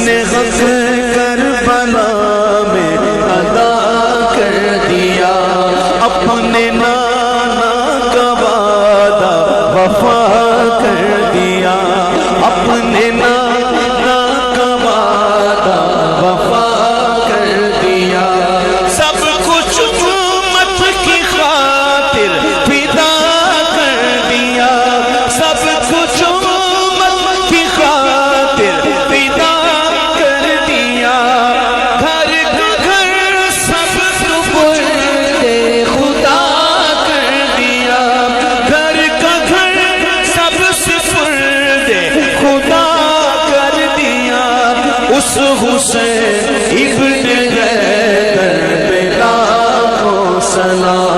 نے حق کربلا میں ادا کر دیا، اپنے نانا کا وعدہ وفا کر دیا، اپنے نانا کا وعدہ وفا کر دیا، سب کچھ امت کی خاطر فدا کر دیا، سب کچھ امت کی خاطر فدا کر دیا، گھر کا گھر سب سپرد خدا کر دیا، گھر کا گھر سب سپرد خدا کر دیا، اس حسین ابن حیدر پہ لاکھوں سلام۔